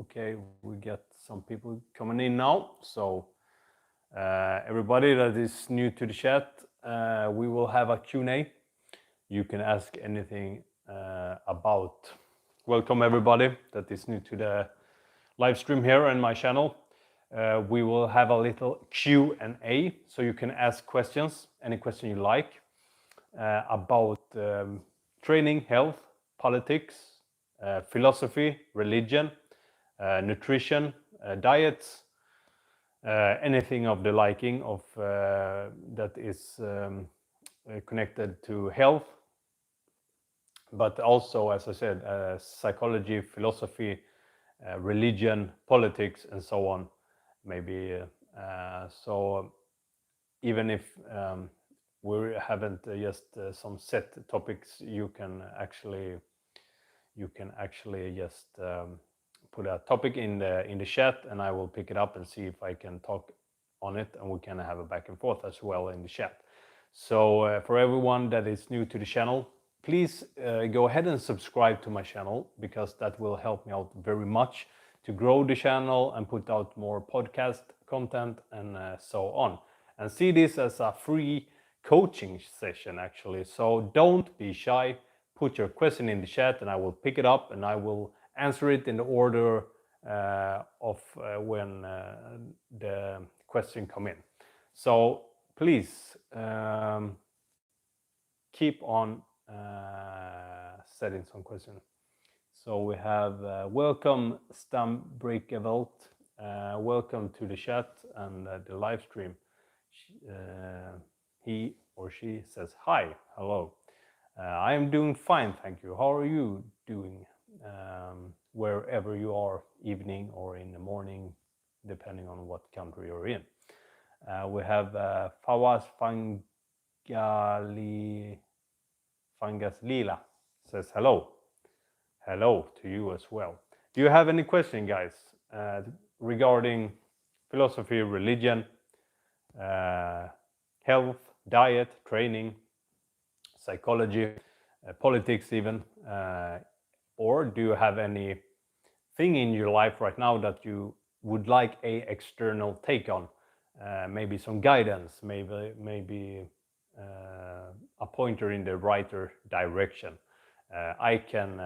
Okay, we get some people coming in now. So everybody that is new to the chat, we will have a Q&A. You can ask anything about. Welcome everybody that is new to the live stream here on my channel. We will have a little Q&A, so you can ask questions, any question you like, about training, health, politics, philosophy, religion, nutrition, diets, anything of the liking of that is connected to health, but also, as I said, psychology, philosophy, religion, politics, and so on. Maybe so. Even if we haven't just some set topics, you can actually just put a topic in the chat, and I will pick it up and see if I can talk on it, and we can have a back and forth as well in the chat. So for everyone that is new to the channel, please go ahead and subscribe to my channel, because that will help me out very much to grow the channel and put out more podcast content and so on. And see this as a free coaching session actually. So don't be shy. Put your question in the chat and I will pick it up and I will answer it in the order of when the question come in. So please keep on setting some questions. So we have welcome Stam Breakevelt, welcome to the chat and the live stream. He or she says hi, hello. I am doing fine, thank you. How are you doing? Wherever you are, evening or in the morning, depending on what country you're in. We have Fawaz Fangaslila says hello. Hello to you as well. Do you have any question, guys, regarding philosophy, religion, health, diet, training, psychology, politics even, or do you have anything in your life right now that you would like a external take on? Maybe some guidance, maybe a pointer in the right direction. I can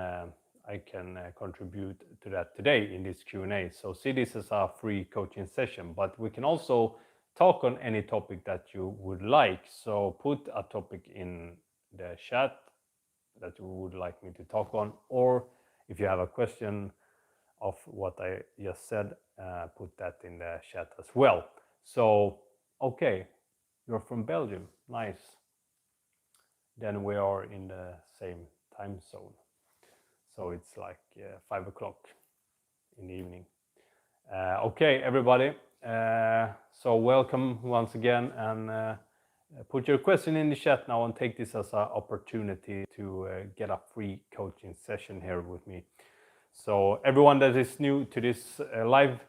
contribute to that today in this Q&A. So see this as a free coaching session, but we can also talk on any topic that you would like. So put a topic in the chat that you would like me to talk on, or if you have a question of what I just said, put that in the chat as well. So, okay, you're from Belgium, nice. Then we are in the same time zone. So it's like 5 o'clock in the evening. Okay, everybody. So welcome once again, and put your question in the chat now and take this as an opportunity to get a free coaching session here with me. So everyone that is new to this live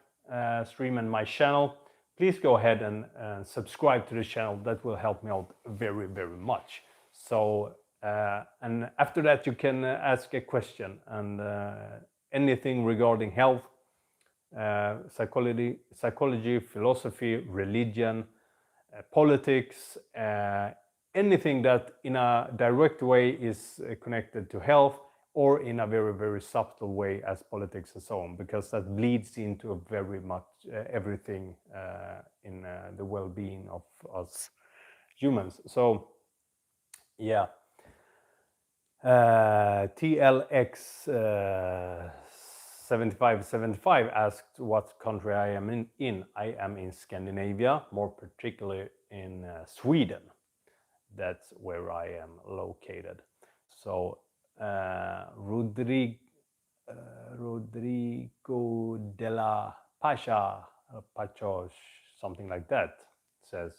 stream and my channel, please go ahead and subscribe to the channel. That will help me out very, very much. So and after that you can ask a question and anything regarding health, psychology, philosophy, religion, politics, anything that in a direct way is connected to health, or in a very, very subtle way as politics and so on, because that bleeds into very much everything in the well-being of us humans. So yeah, TLX 7575 asked what country I am in. I am in Scandinavia, more particularly in Sweden. That's where I am located. So Rodrigo de la Pachos, something like that, says,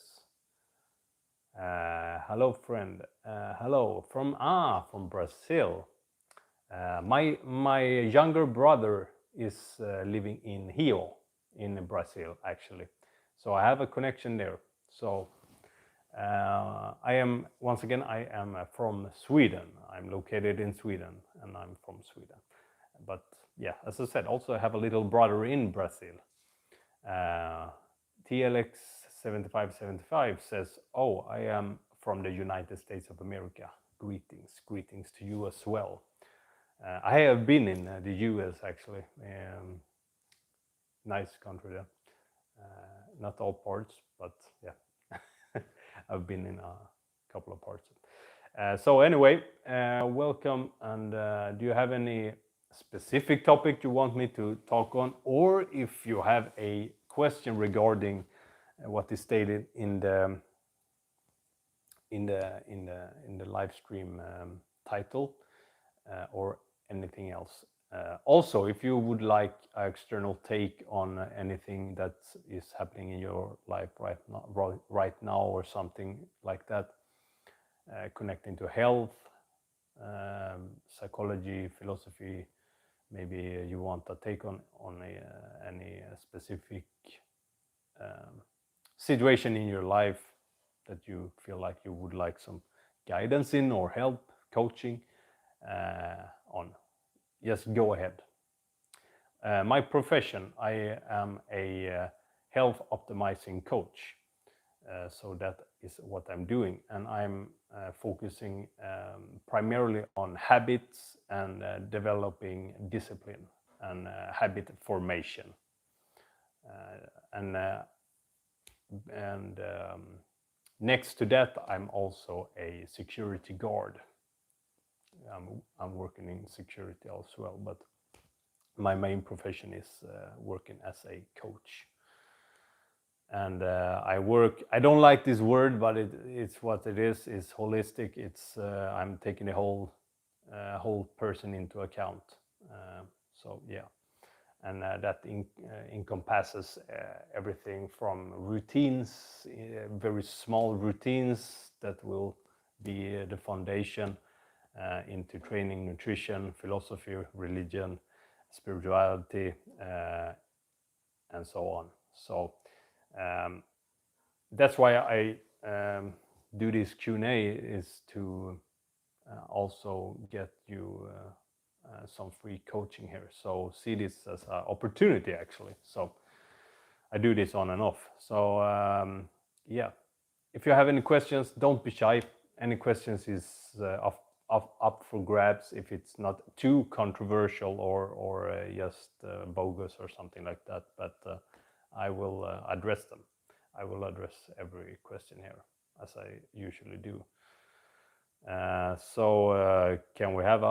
hello friend, hello from Brazil. My younger brother is living in Rio in Brazil actually, so I have a connection there. So I am from Sweden. I'm located in Sweden and I'm from Sweden, but yeah, as I said, also have a little brother in Brazil. TLX 7575 says, "Oh, I am from the United States of America. Greetings to you as well." I have been in the US actually. Nice country there. Not all parts, but yeah, I've been in a couple of parts. So anyway, welcome. And do you have any specific topic you want me to talk on, or if you have a question regarding what is stated in the live stream title, or anything else. Also, if you would like an external take on anything that is happening in your life right now or something like that, connecting to health, psychology, philosophy, maybe you want a take on any specific situation in your life that you feel like you would like some guidance in or help, coaching on, just go ahead. My profession, I am a health optimizing coach. So that is what I'm doing, and I'm focusing primarily on habits and developing discipline and habit formation. And next to that, I'm also a security guard. I'm working in security as well, but my main profession is working as a coach. And I don't like this word, but it's what it is holistic. It's I'm taking the whole person into account. So yeah, and that encompasses everything from routines, very small routines that will be the foundation, into training, nutrition, philosophy, religion, spirituality, and so on. So that's why I do this Q&A, is to also get you some free coaching here. So see this as an opportunity actually. So I do this on and off. So yeah, if you have any questions, don't be shy. Any questions is up for grabs if it's not too controversial or just bogus or something like that. But I will address them. I will address every question here, as I usually do. So can we have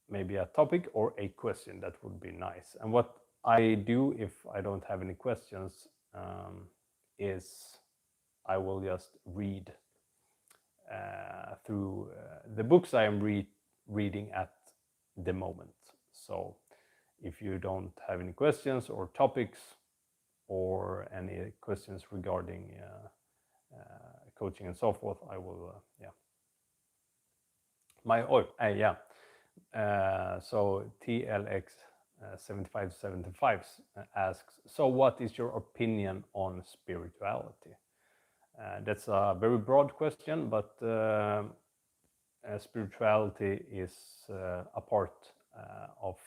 maybe a topic or a question? That would be nice. And what I do if I don't have any questions is I will just read through the books I am reading at the moment. So if you don't have any questions or topics or any questions regarding coaching and so forth, I will so TLX 7575 asks, so what is your opinion on spirituality? That's a very broad question, but spirituality is a part of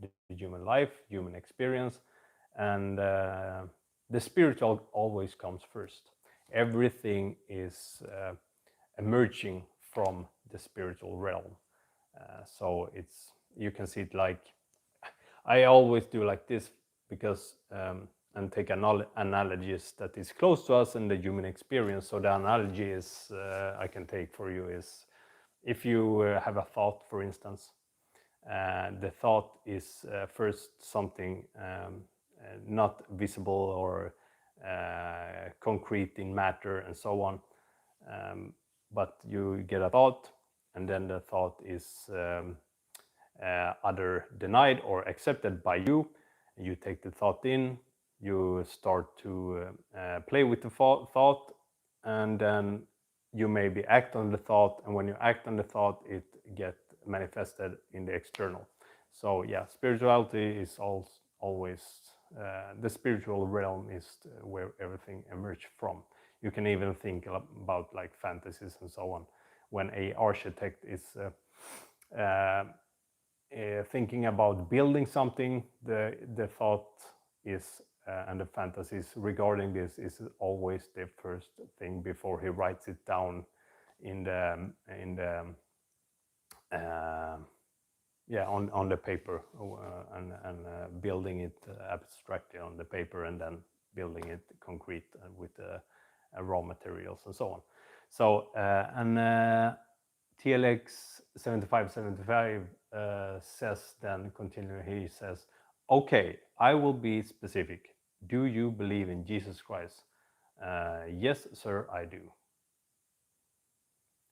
the human life, human experience, and the spiritual always comes first. Everything is emerging from the spiritual realm. So you can see it like, I always do like this, because and take analogies that is close to us in the human experience. So the analogy is I can take for you is, if you have a thought, for instance, the thought is first something not visible or concrete in matter and so on, but you get a thought, and then the thought is either denied or accepted by you. You take the thought in, you start to play with the thought, and then you maybe act on the thought, and when you act on the thought, it gets manifested in the external. So yeah, spirituality is always the spiritual realm is where everything emerges from. You can even think about like fantasies and so on. When a architect is thinking about building something, the thought is and the fantasies regarding this is always the first thing before he writes it down in the yeah, on the paper, and building it abstractly on the paper, and then building it concrete with raw materials and so on. So and TLX 7575 says, then continue, he says, okay, I will be specific. Do you believe in Jesus Christ? Yes, sir, I do.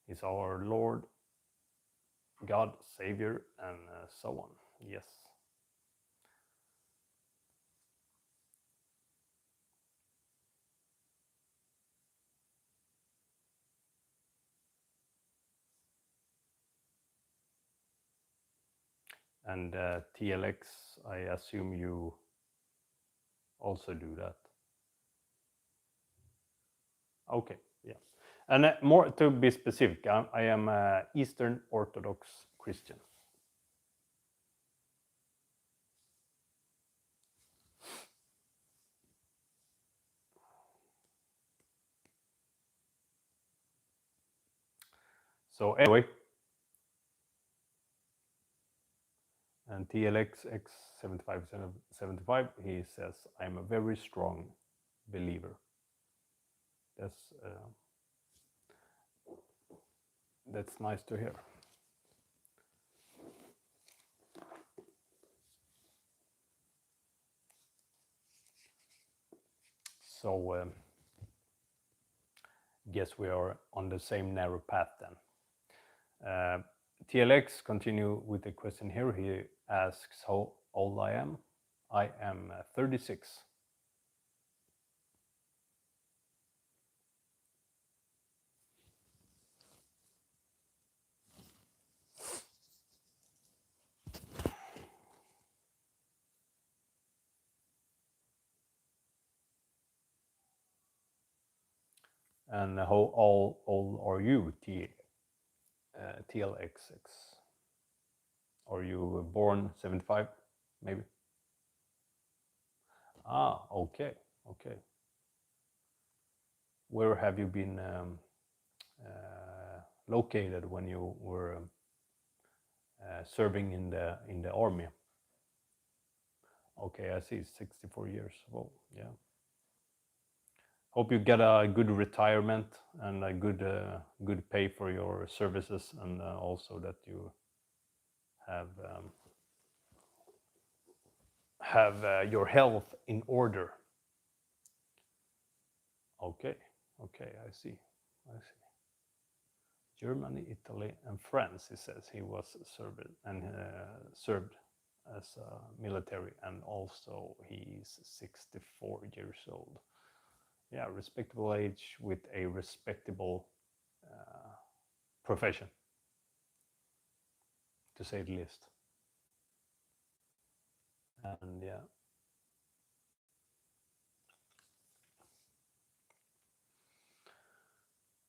He's our Lord, God, Savior, and so on. Yes. And TLX, I assume you also do that. Okay, yeah. And more to be specific, I am Eastern Orthodox Christian. So anyway, and TLX X7575, he says, I'm a very strong believer. That's nice to hear. So guess we are on the same narrow path then. TLX continue with the question here. He asks how old I am. I am 36. And how old are you, TLXX? Are you born 75, maybe? Ah, okay, okay. Where have you been located when you were serving in the army? Okay, I see, 64 years. Well, yeah. Hope you get a good retirement and a good pay for your services, and also that you have your health in order. Okay, okay, I see. Germany, Italy, and France. He says he was served as a military, and also he's 64 years old. Yeah, respectable age with a respectable profession, to say the least. And yeah.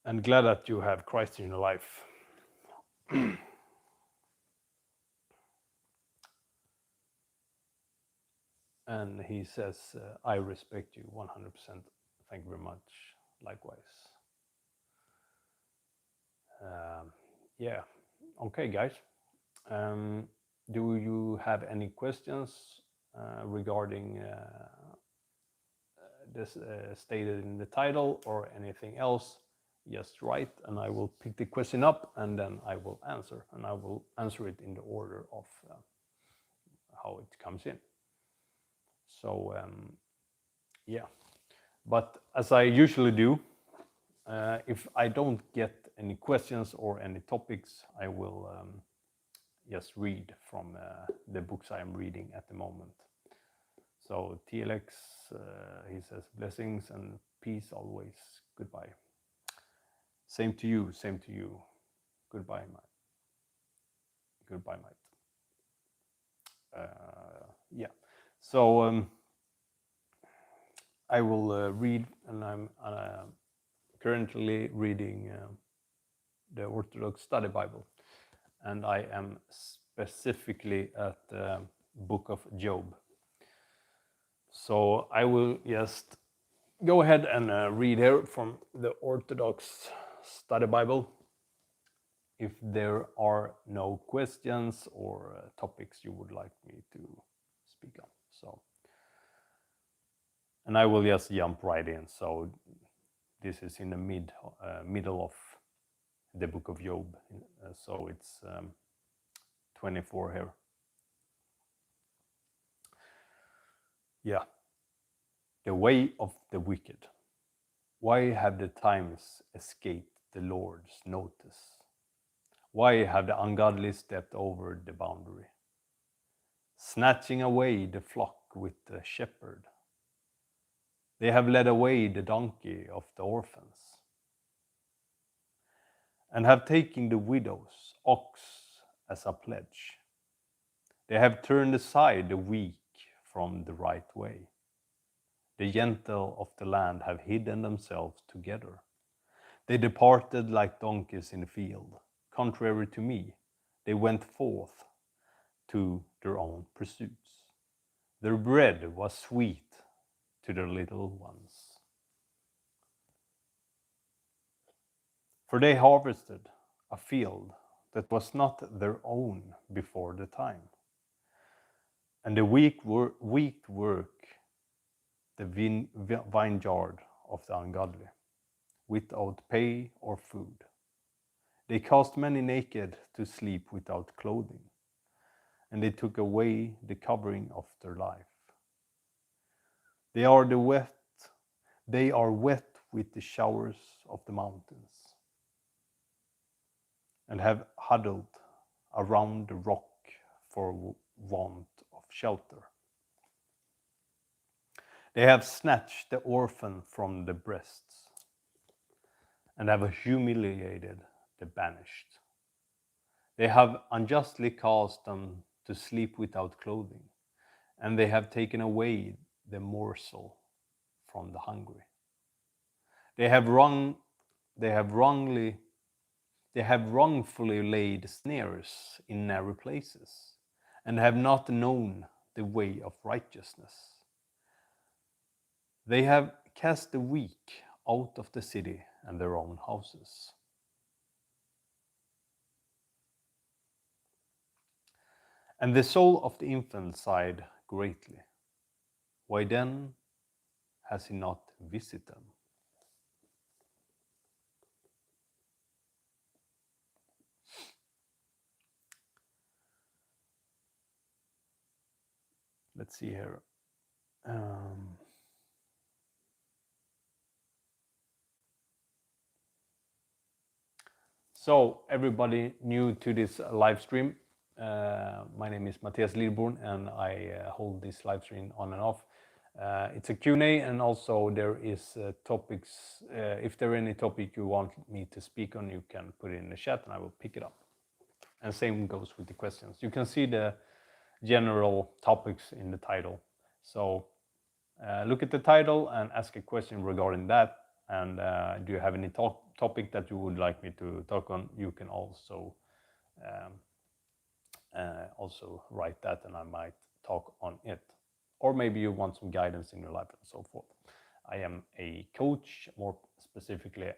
And glad that you have Christ in your life. And he says, I respect you 100%. Thank you very much. Likewise. Yeah. Okay, guys. Do you have any questions regarding this stated in the title, or anything else? Just write, and I will pick the question up, and then I will answer, and I will answer it in the order of how it comes in. So yeah, but as I usually do, if I don't get any questions or any topics, I will just read from the books I am reading at the moment. So TLX, he says, blessings and peace always. Goodbye. Same to you. Same to you. Goodbye, mate. Goodbye, mate. Yeah. So I will read, and I'm currently reading the Orthodox Study Bible, and I am specifically at the book of Job. So I will just go ahead and read here from the Orthodox Study Bible. If there are no questions or topics you would like me to speak on. So, and I will just jump right in. So this is in the middle of the book of Job. So it's 24 here. Yeah. The way of the wicked. Why have the times escaped the Lord's notice? Why have the ungodly stepped over the boundary, snatching away the flock with the shepherd? They have led away the donkey of the orphans, and have taken the widow's ox as a pledge. They have turned aside the weak from the right way. The gentle of the land have hidden themselves together. They departed like donkeys in the field. Contrary to me, they went forth to their own pursuits. Their bread was sweet to their little ones. For they harvested a field that was not their own before the time. And the weak work the vineyard of the ungodly, without pay or food. They caused many naked to sleep without clothing, and they took away the covering of their life. They are wet with the showers of the mountains, and have huddled around the rock for want of shelter. They have snatched the orphan from the breasts, and have humiliated the banished. They have unjustly caused them to sleep without clothing, and they have taken away the morsel from the hungry. They have wrongfully laid snares in narrow places, and have not known the way of righteousness. They have cast the weak out of the city and their own houses. And the soul of the infant sighed greatly. Why then has he not visited them? Let's see here. So everybody new to this live stream, my name is Matthias Lidborn, and I hold this live stream on and off. It's a Q&A, and also there is topics. If there are any topic you want me to speak on, you can put it in the chat and I will pick it up. And same goes with the questions. You can see the general topics in the title. So look at the title and ask a question regarding that. And do you have any topic that you would like me to talk on? You can also write that, and I might talk on it. Or maybe you want some guidance in your life and so forth. I am a coach, more specifically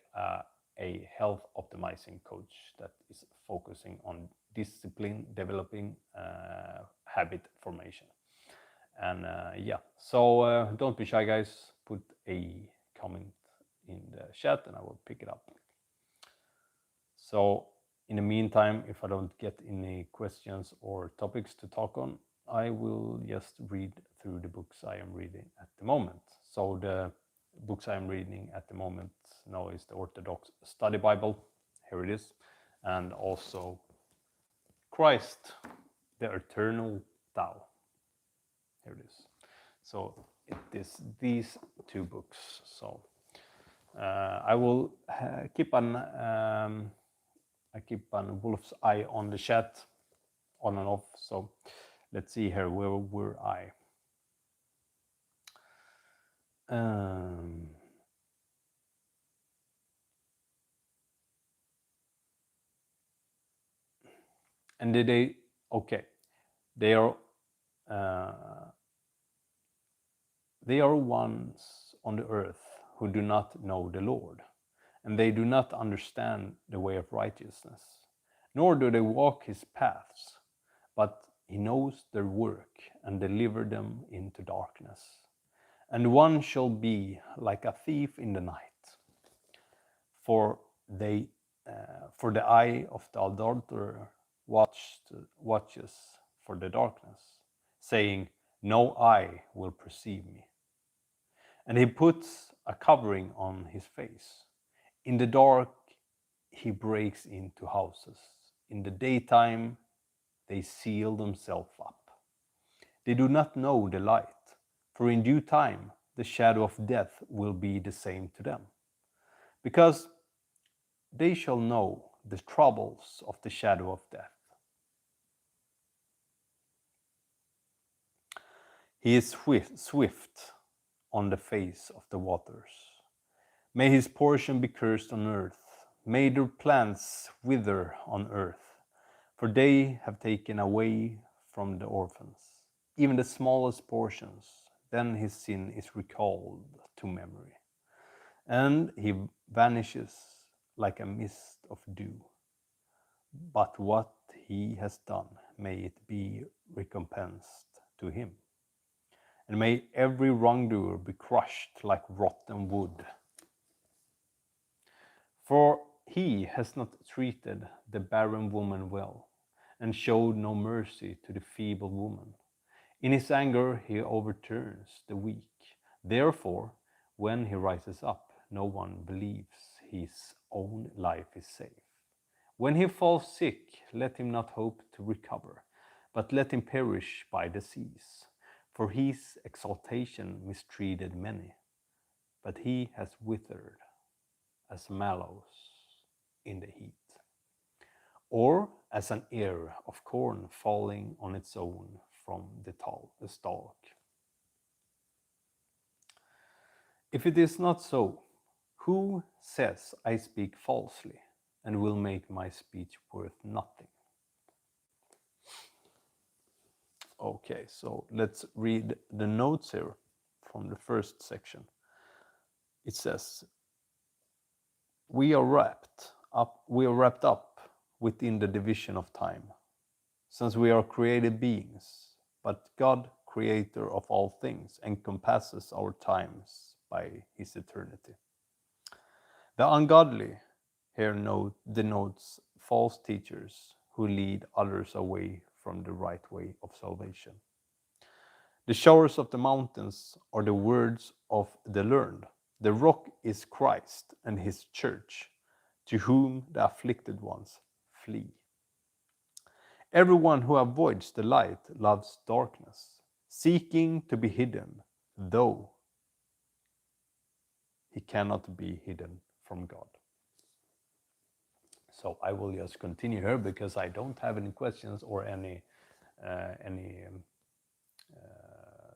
a health optimizing coach that is focusing on discipline developing, habit formation. And yeah, so don't be shy, guys. Put a comment in the chat and I will pick it up. So in the meantime, if I don't get any questions or topics to talk on, I will just read through the books I am reading at the moment. So the books I am reading at the moment now is the Orthodox Study Bible. Here it is. And also Christ, the Eternal Tao. Here it is. So it is these two books. So I will keep an wolf's eye on the chat, on and off. So let's see here. Where were I? And Okay, they are ones on the earth who do not know the Lord, and they do not understand the way of righteousness, nor do they walk his paths. But he knows their work and deliver them into darkness. And one shall be like a thief in the night, for they for the eye of the adulterer watches for the darkness, saying, no eye will perceive me. And he puts a covering on his face. In the dark he breaks into houses. In the daytime they seal themselves up. They do not know the light, for in due time the shadow of death will be the same to them. Because they shall know the troubles of the shadow of death. He is swift on the face of the waters. May his portion be cursed on earth. May their plants wither on earth, for they have taken away from the orphans, even the smallest portions. Then his sin is recalled to memory, and he vanishes like a mist of dew. But what he has done, may it be recompensed to him. And may every wrongdoer be crushed like rotten wood. For he has not treated the barren woman well, and showed no mercy to the feeble woman. In his anger he overturns the weak. Therefore, when he rises up, no one believes his own life is safe. When he falls sick, let him not hope to recover, but let him perish by disease. For his exaltation mistreated many, but he has withered as mallows in the heat, or as an ear of corn falling on its own from the stalk. If it is not so, who says I speak falsely and will make my speech worth nothing? Okay, so let's read the notes here from the first section. It says, we are wrapped up within the division of time, since we are created beings, but God, creator of all things, encompasses our times by his eternity. The ungodly here denotes false teachers who lead others away from the right way of salvation. The shores of the mountains are the words of the learned. The rock is Christ and his church, to whom the afflicted ones flee. Everyone who avoids the light loves darkness, seeking to be hidden, though he cannot be hidden from God. So I will just continue here because I don't have any questions or any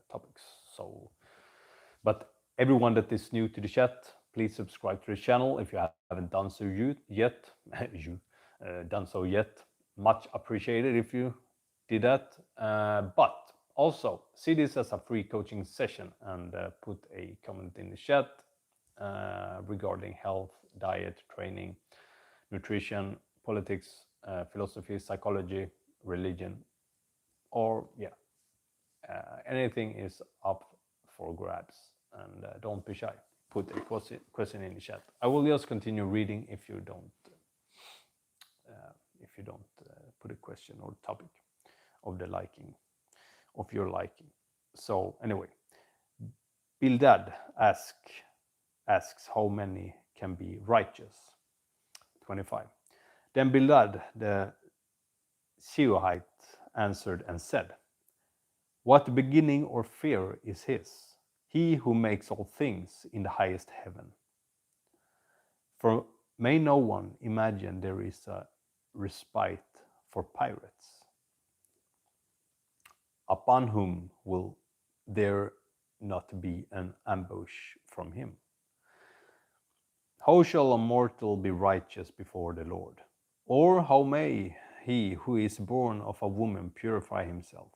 topics. So, but everyone that is new to the chat, please subscribe to the channel if you haven't done so yet. Done so yet. Much appreciated if you did that. But also see this as a free coaching session and put a comment in the chat regarding health, diet, training, nutrition, politics, philosophy, psychology, religion, or anything is up for grabs. And don't be shy. Put a question in the chat. I will just continue reading if you don't put a question or topic of your liking. So anyway, Bildad asks how many can be righteous. 25. Then Bildad the Shuhite answered and said, what beginning or fear is his, he who makes all things in the highest heaven? For may no one imagine there is a respite for pirates, upon whom will there not be an ambush from him? How shall a mortal be righteous before the Lord? Or how may he who is born of a woman purify himself?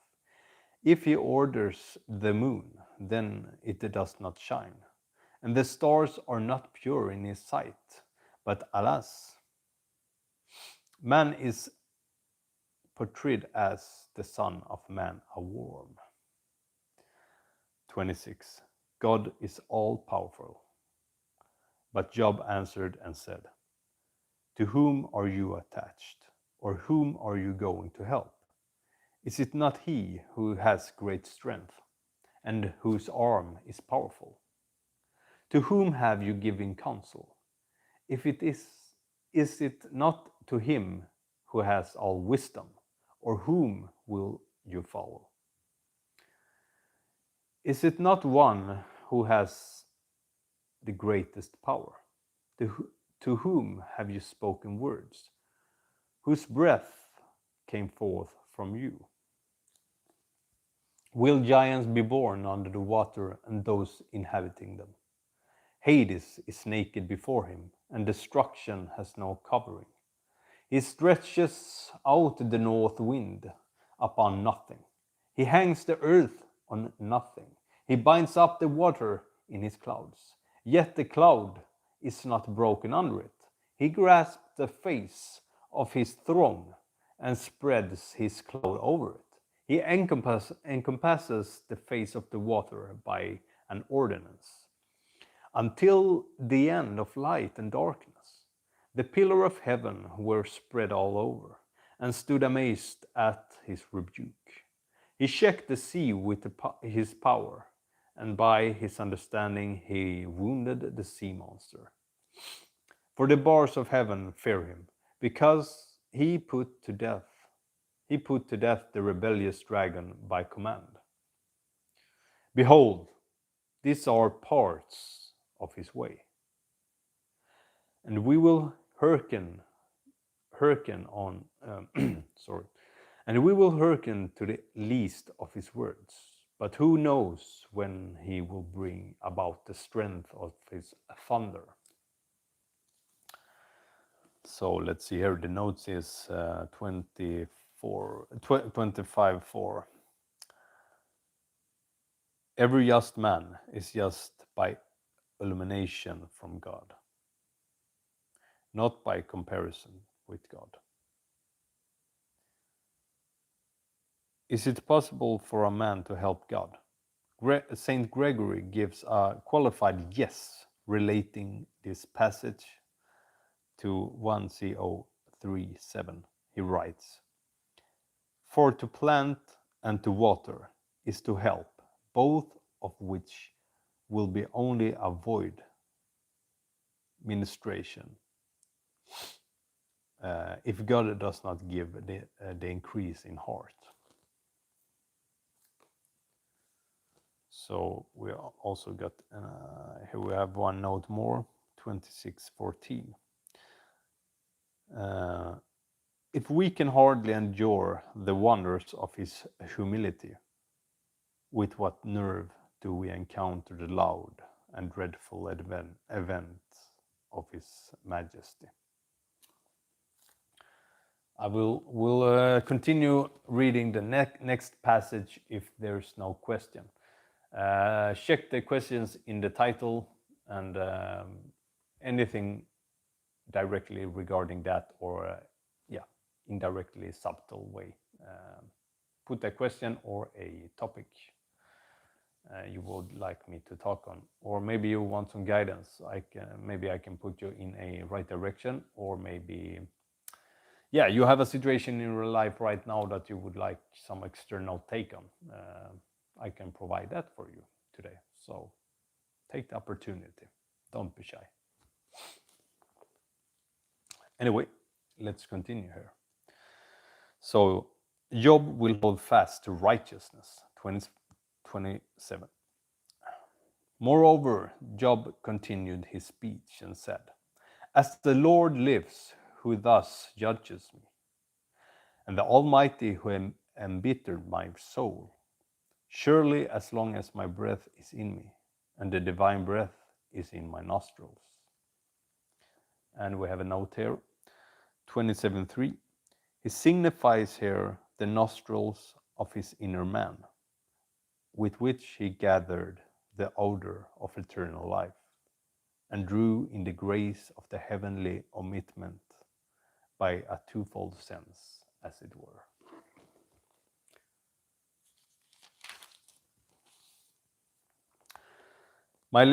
If he orders the moon, then it does not shine, and the stars are not pure in his sight. But alas, man is portrayed as the son of man, a worm. 26. God is all powerful. But Job answered and said, to whom are you attached, or whom are you going to help? Is it not he who has great strength, and whose arm is powerful? To whom have you given counsel? If it is it not to him who has all wisdom, or whom will you follow? Is it not one who has the greatest power? To whom have you spoken words, whose breath came forth from you? Will giants be born under the water, and those inhabiting them? Hades is naked before him, and destruction has no covering. He stretches out the north wind upon nothing. He hangs the earth on nothing. He binds up the water in his clouds. Yet the cloud is not broken under it. He grasps the face of his throne and spreads his cloud over it. He encompasses the face of the water by an ordinance, until the end of light and darkness. The pillar of heaven were spread all over, and stood amazed at his rebuke. He checked the sea with his power, and by his understanding he wounded the sea monster. For the bars of heaven fear him, because he put to death the rebellious dragon by command. Behold, these are parts of his way, and we will hearken on and we will hearken to the least of his words. But who knows when he will bring about the strength of his thunder? So let's see here. The notes is 25:4. Every just man is just by illumination from God, not by comparison with God. Is it possible for a man to help God? Saint Gregory gives a qualified yes relating this passage to 1 Co 3:7. He writes, for to plant and to water is to help, both of which will be only a void ministration if God does not give the increase in heart. So we also got, here we have one note more, 26:14. If we can hardly endure the wonders of his humility, with what nerve do we encounter the loud and dreadful events of his majesty? I will continue reading the next passage if there's no question. Check the questions in the title, and anything directly regarding that, or indirectly subtle way. Put a question or a topic you would like me to talk on, or maybe you want some guidance. Maybe I can put you in a right direction, or maybe you have a situation in your life right now that you would like some external take on. I can provide that for you today. So take the opportunity. Don't be shy. Anyway, let's continue here. So Job will hold fast to righteousness. 27. Moreover, Job continued his speech and said, as the Lord lives, who thus judges me, and the Almighty who embittered my soul, surely as long as my breath is in me, and the divine breath is in my nostrils. And we have a note here, 27:3. He signifies here the nostrils of his inner man, with which he gathered the odor of eternal life, and drew in the grace of the heavenly omitment by a twofold sense, as it were. My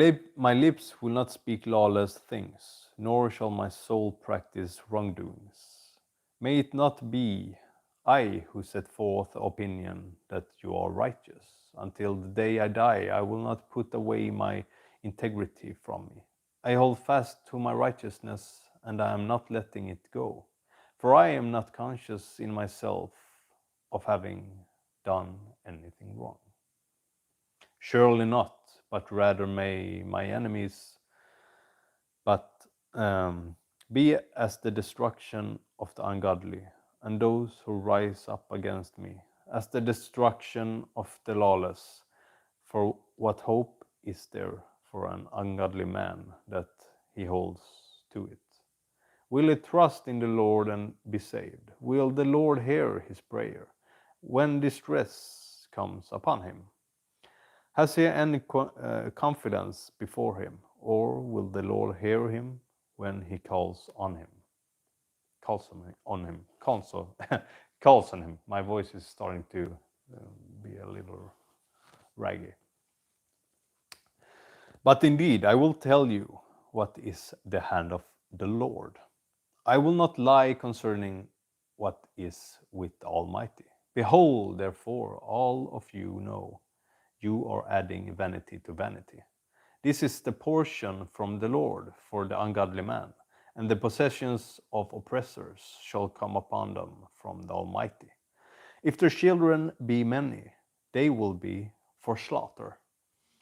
lips will not speak lawless things, nor shall my soul practice wrongdoings. May it not be I who set forth opinion that you are righteous. Until the day I die, I will not put away my integrity from me. I hold fast to my righteousness, and I am not letting it go. For I am not conscious in myself of having done anything wrong. Surely not, but rather may my enemies but be as the destruction of the ungodly, and those who rise up against me, as the destruction of the lawless. For what hope is there for an ungodly man that he holds to it? Will he trust in the Lord and be saved? Will the Lord hear his prayer when distress comes upon him? Has he any confidence before him, or will the Lord hear him when he calls on him? Calls on him. Calls on him. My voice is starting to be a little raggy. But indeed, I will tell you what is the hand of the Lord. I will not lie concerning what is with the Almighty. Behold, therefore, all of you know you are adding vanity to vanity. This is the portion from the Lord for the ungodly man, and the possessions of oppressors shall come upon them from the Almighty. If their children be many, they will be for slaughter,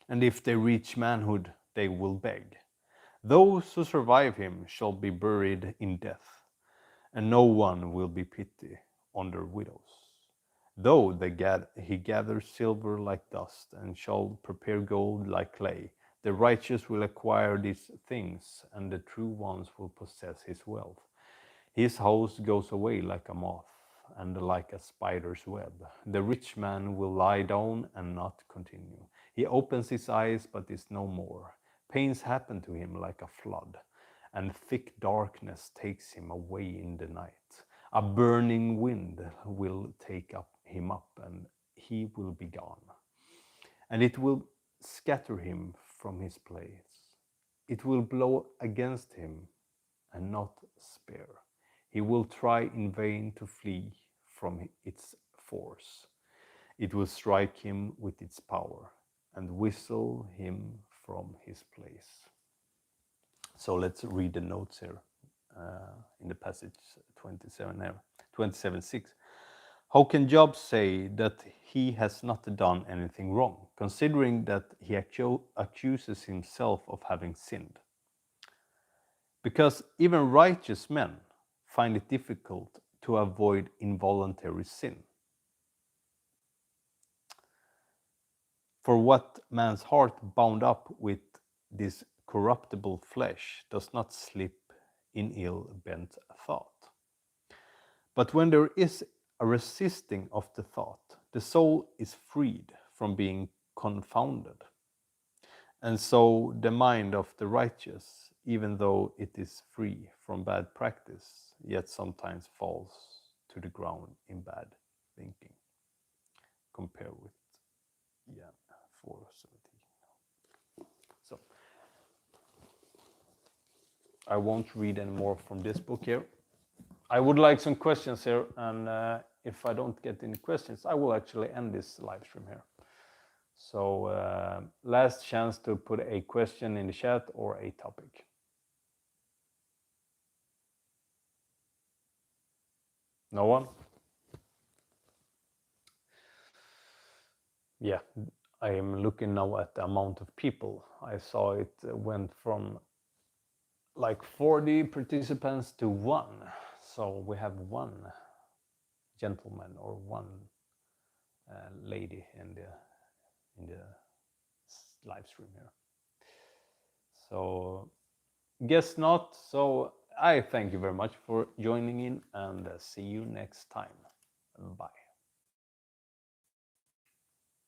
and if they reach manhood, they will beg. Those who survive him shall be buried in death, and no one will be pity on their widows. Though he gathers silver like dust, and shall prepare gold like clay, the righteous will acquire these things, and the true ones will possess his wealth. His host goes away like a moth, and like a spider's web. The rich man will lie down and not continue. He opens his eyes, but is no more. Pains happen to him like a flood, and thick darkness takes him away in the night. A burning wind will take him up, and he will be gone. And it will scatter him from his place. It will blow against him and not spare. He will try in vain to flee from its force. It will strike him with its power and whistle him from his place. So let's read the notes here in the passage 27:6. How can Job say that he has not done anything wrong, considering that he accuses himself of having sinned? Because even righteous men find it difficult to avoid involuntary sin. For what man's heart bound up with this corruptible flesh does not slip in ill-bent thought. But when there is a resisting of the thought, the soul is freed from being confounded. And so the mind of the righteous, even though it is free from bad practice, yet sometimes falls to the ground in bad thinking. Compare with 4:17. So I won't read any more from this book here. I would like some questions here, and if I don't get any questions, I will actually end this live stream here. So last chance to put a question in the chat or a topic. No one? Yeah, I am looking now at the amount of people. I saw it went from like 40 participants to 1. So we have 1 gentleman or 1 lady in the live stream here. So guess not. So I thank you very much for joining in, and see you next time. Bye.